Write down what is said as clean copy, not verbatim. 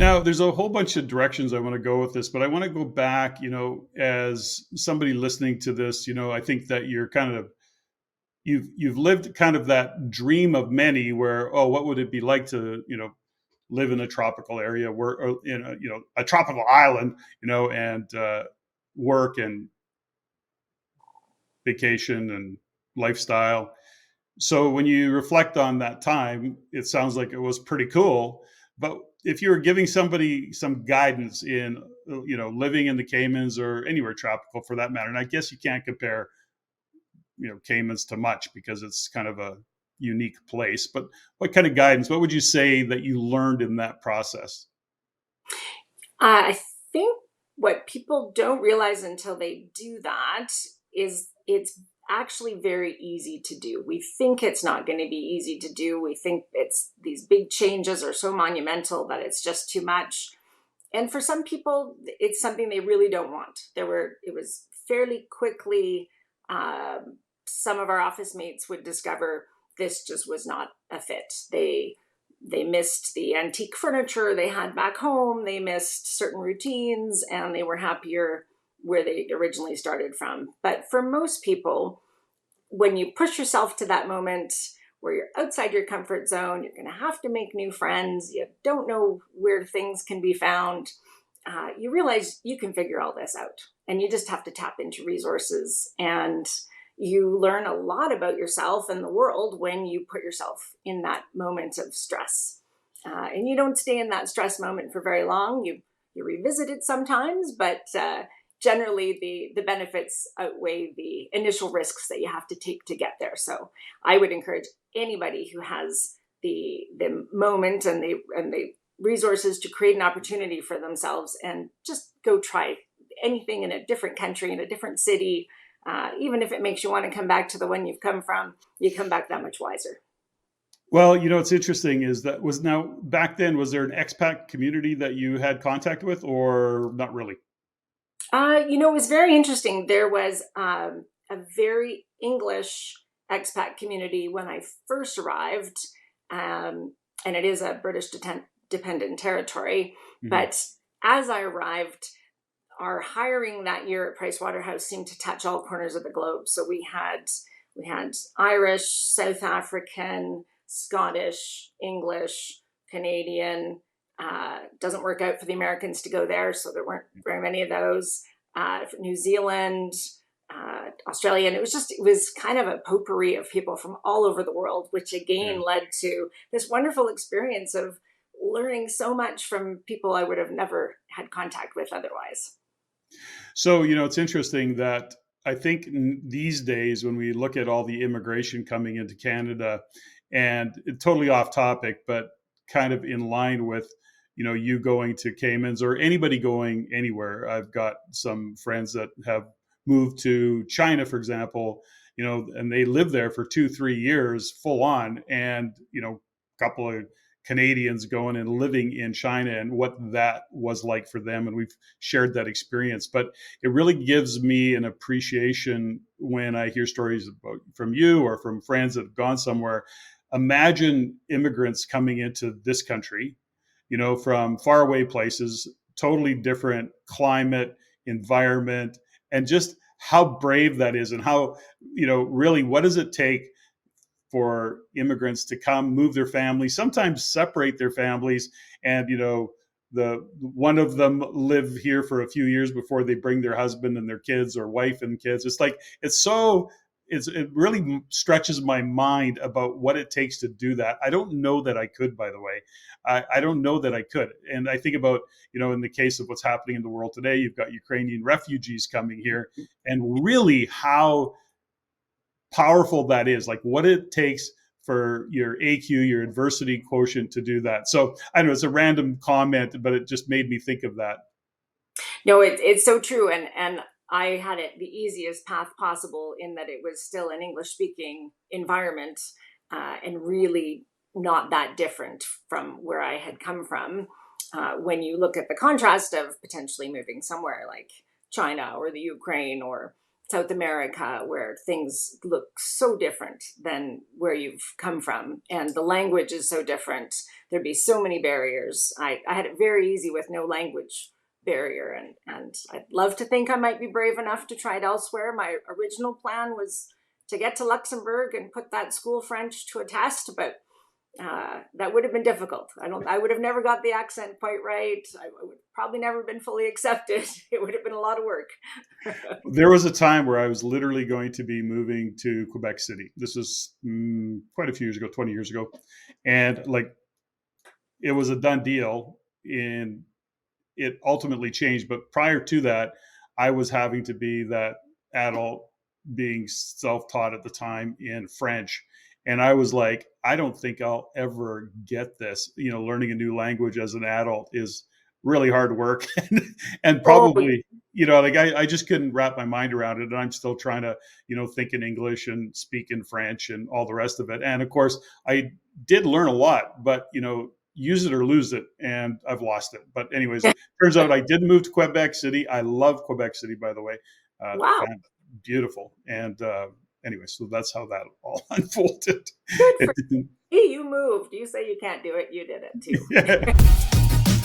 Now, there's a whole bunch of directions I want to go with this, but I want to go back, as somebody listening to this, I think that you're kind of you've lived kind of that dream of many where, oh, what would it be like to, live in a tropical area, work in a tropical island, and work and vacation and lifestyle. So when you reflect on that time, it sounds like it was pretty cool. But if you were giving somebody some guidance in, living in the Caymans or anywhere tropical for that matter, and I guess you can't compare, Caymans to much because it's kind of a unique place. But what kind of guidance? What would you say that you learned in that process? I think what people don't realize until they do that is it's actually very easy to do. We think it's not going to be easy to do. We think it's these big changes are so monumental that it's just too much. And for some people, it's something they really don't want. It was fairly quickly, some of our office mates would discover this just was not a fit. They missed the antique furniture they had back home. They missed certain routines and they were happier where they originally started from. But for most people, when you push yourself to that moment where you're outside your comfort zone, you're going to have to make new friends. You don't know where things can be found. You realize you can figure all this out and you just have to tap into resources, and you learn a lot about yourself and the world when you put yourself in that moment of stress. And you don't stay in that stress moment for very long. You revisit it sometimes, but generally the benefits outweigh the initial risks that you have to take to get there. So I would encourage anybody who has the moment and the resources to create an opportunity for themselves and just go try anything in a different country, in a different city. Even if it makes you want to come back to the one you've come from, you come back that much wiser. Well, what's interesting is that was now back then, was there an expat community that you had contact with or not really? It was very interesting. There was a very English expat community when I first arrived, and it is a British dependent territory. Mm-hmm. But as I arrived, our hiring that year at Pricewaterhouse seemed to touch all corners of the globe. So we had Irish, South African, Scottish, English, Canadian. Doesn't work out for the Americans to go there, so there weren't very many of those. New Zealand, Australia, and it was kind of a potpourri of people from all over the world, which Yeah. again led to this wonderful experience of learning so much from people I would have never had contact with otherwise. So, it's interesting that I think these days, when we look at all the immigration coming into Canada, and totally off topic, but kind of in line with, you going to Caymans or anybody going anywhere. I've got some friends that have moved to China, for example, and they live there for 2, 3 years full on. And, a couple of Canadians going and living in China and what that was like for them. And we've shared that experience. But it really gives me an appreciation when I hear stories about from you or from friends that have gone somewhere. Imagine immigrants coming into this country, from faraway places, totally different climate, environment, and just how brave that is and how, really what does it take for immigrants to come, move their families, sometimes separate their families, and the one of them live here for a few years before they bring their husband and their kids or wife and kids. It's like it really stretches my mind about what it takes to do that. I don't know that I could, by the way. I don't know that I could. And I think about, in the case of what's happening in the world today, you've got Ukrainian refugees coming here, and really how powerful that is, like what it takes for your AQ, your adversity quotient to do that. So I know it's a random comment, but it just made me think of that. No, it's so true. And I had it the easiest path possible in that it was still an English speaking environment, and really not that different from where I had come from. When you look at the contrast of potentially moving somewhere like China or the Ukraine or South America, where things look so different than where you've come from, and the language is so different. There'd be so many barriers. I had it very easy with no language barrier, and I'd love to think I might be brave enough to try it elsewhere. My original plan was to get to Luxembourg and put that school French to a test, but that would have been difficult. I would have never got the accent quite right. I would probably never been fully accepted. It would have been a lot of work. There was a time where I was literally going to be moving to Quebec City. This was quite a few years ago, 20 years ago. And like, it was a done deal, and it ultimately changed. But prior to that, I was having to be that adult being self-taught at the time in French. And I was like, I don't think I'll ever get this. Learning a new language as an adult is really hard work, and Oh, probably, like I just couldn't wrap my mind around it. And I'm still trying to, think in English and speak in French and all the rest of it. And of course, I did learn a lot, but, use it or lose it. And I've lost it. But anyways, it turns out I did move to Quebec City. I love Quebec City, by the way. wow. Beautiful. And anyway, so that's how that all unfolded. Good It for didn't, you. You moved. You say you can't do it. You did it too. yeah.